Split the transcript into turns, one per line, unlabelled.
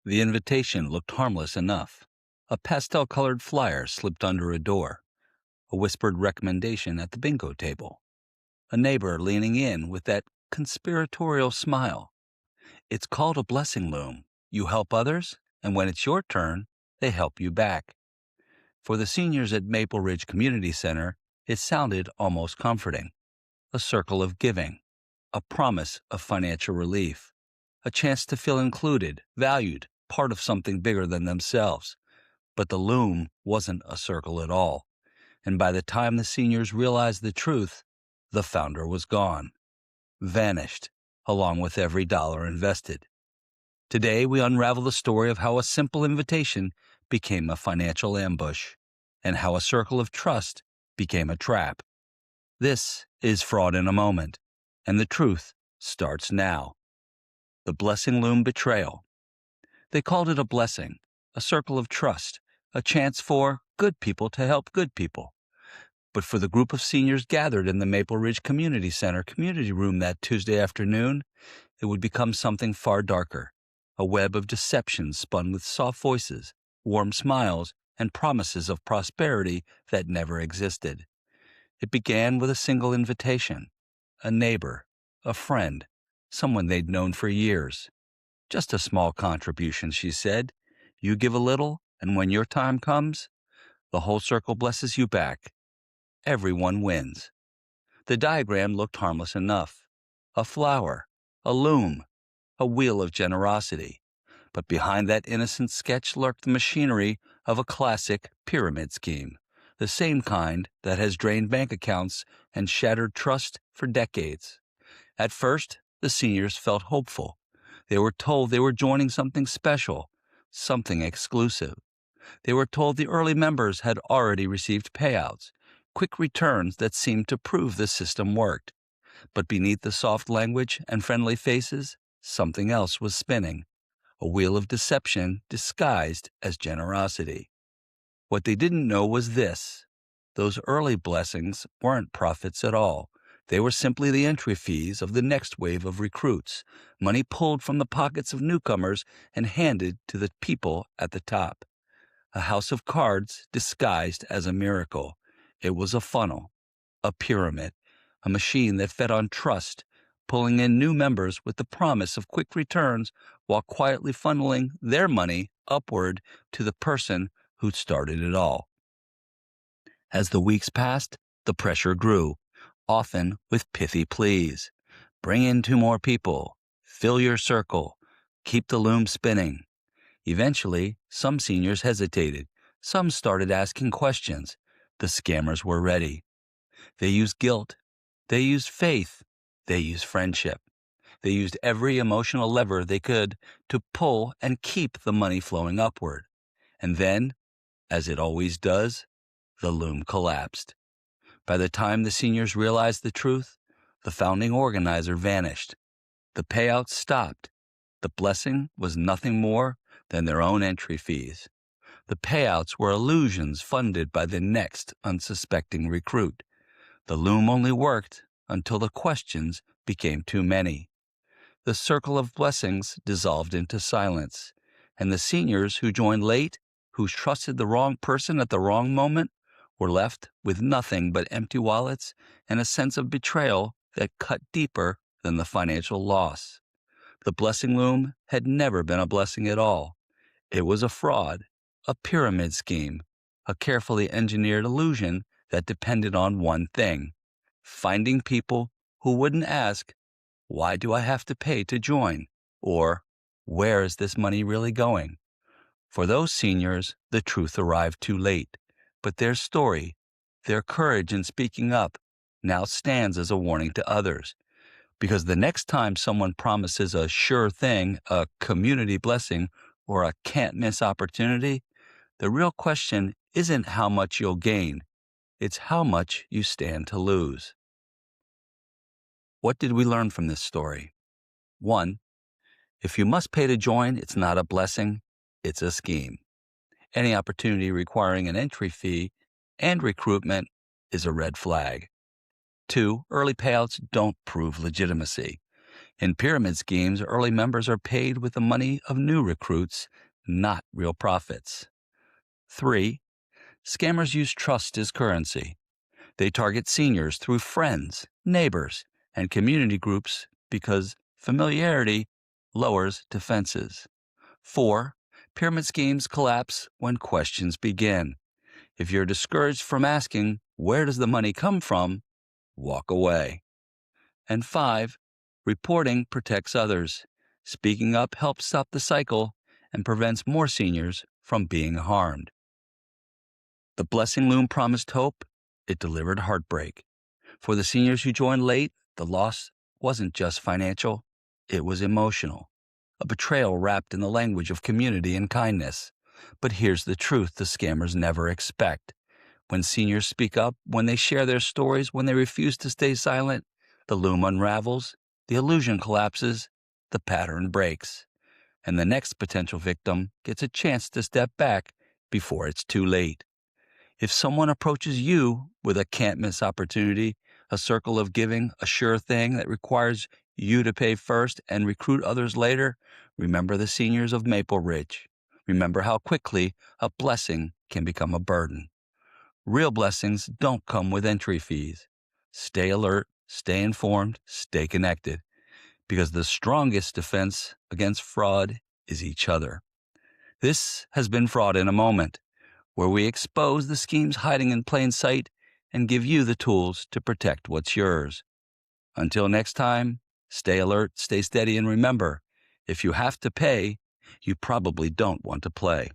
The invitation looked harmless enough. A pastel-colored flyer slipped under a door, a whispered recommendation at the bingo table, a neighbor leaning in with that conspiratorial smile. It's called a blessing loom. You help others, and when it's your turn, they help you back. For the seniors at Maple Ridge Community Center, it sounded almost comforting. A circle of giving, a promise of financial relief, a chance to feel included, valued, part of something bigger than themselves. But the loom wasn't a circle at all. And by the time the seniors realized the truth, the founder was gone, vanished, along with every dollar invested. Today, we unravel the story of how a simple invitation became a financial ambush, and how a circle of trust became a trap. This is Fraud in a Moment, and the truth starts now. The Blessing Loom Betrayal. They called it a blessing, a circle of trust, a chance for good people to help good people. But for the group of seniors gathered in the Maple Ridge Community Center community room that Tuesday afternoon, it would become something far darker, a web of deception spun with soft voices, warm smiles, and promises of prosperity that never existed. It began with a single invitation, a neighbor, a friend, someone they'd known for years. Just a small contribution, she said. You give a little, and when your time comes, the whole circle blesses you back. Everyone wins. The diagram looked harmless enough. A flower, a loom, a wheel of generosity. But behind that innocent sketch lurked the machinery of a classic pyramid scheme, the same kind that has drained bank accounts and shattered trust for decades. At first, the seniors felt hopeful. They were told they were joining something special, something exclusive. They were told the early members had already received payouts, quick returns that seemed to prove the system worked. But beneath the soft language and friendly faces, something else was spinning, a wheel of deception disguised as generosity. What they didn't know was this. Those early blessings weren't profits at all. They were simply the entry fees of the next wave of recruits, money pulled from the pockets of newcomers and handed to the people at the top. A house of cards disguised as a miracle. It was a funnel, a pyramid, a machine that fed on trust, pulling in new members with the promise of quick returns while quietly funneling their money upward to the person who'd started it all. As the weeks passed, the pressure grew, often with pithy pleas. Bring in 2 more people, fill your circle, keep the loom spinning. Eventually, some seniors hesitated. Some started asking questions. The scammers were ready. They used guilt. They used faith. They used friendship. They used every emotional lever they could to pull and keep the money flowing upward. And then, as it always does, the loom collapsed. By the time the seniors realized the truth, the founding organizer vanished. The payouts stopped. The blessing was nothing more than their own entry fees. The payouts were illusions funded by the next unsuspecting recruit. The loom only worked until the questions became too many. The circle of blessings dissolved into silence, and the seniors who joined late, who trusted the wrong person at the wrong moment, were left with nothing but empty wallets and a sense of betrayal that cut deeper than the financial loss. The blessing loom had never been a blessing at all. It was a fraud, a pyramid scheme, a carefully engineered illusion that depended on one thing: finding people who wouldn't ask, "Why do I have to pay to join?" or "Where is this money really going?" For those seniors, the truth arrived too late, but their story, their courage in speaking up, now stands as a warning to others. Because the next time someone promises a sure thing, a community blessing, or a can't-miss opportunity, the real question isn't how much you'll gain, it's how much you stand to lose. What did we learn from this story? 1. If you must pay to join, it's not a blessing, it's a scheme. Any opportunity requiring an entry fee and recruitment is a red flag. 2. Early payouts don't prove legitimacy. In pyramid schemes, early members are paid with the money of new recruits, not real profits. 3. Scammers use trust as currency. They target seniors through friends, neighbors, and community groups because familiarity lowers defenses. 4. Pyramid schemes collapse when questions begin. If you're discouraged from asking, "Where does the money come from?" walk away. And 5. Reporting protects others. Speaking up helps stop the cycle and prevents more seniors from being harmed. The blessing Loom promised hope. It delivered heartbreak. For the seniors who joined late, the loss wasn't just financial, it was emotional. A betrayal wrapped in the language of community and kindness. But here's the truth the scammers never expect. When seniors speak up, when they share their stories, when they refuse to stay silent, the loom unravels, the illusion collapses, the pattern breaks, and the next potential victim gets a chance to step back before it's too late. If someone approaches you with a can't-miss opportunity, a circle of giving, a sure thing that requires you to pay first and recruit others later, remember the seniors of Maple Ridge. Remember how quickly a blessing can become a burden. Real blessings don't come with entry fees. Stay alert, stay informed, stay connected, because the strongest defense against fraud is each other. This has been Fraud in a Moment, where we expose the schemes hiding in plain sight and give you the tools to protect what's yours. Until next time, stay alert, stay steady, and remember, if you have to pay, you probably don't want to play.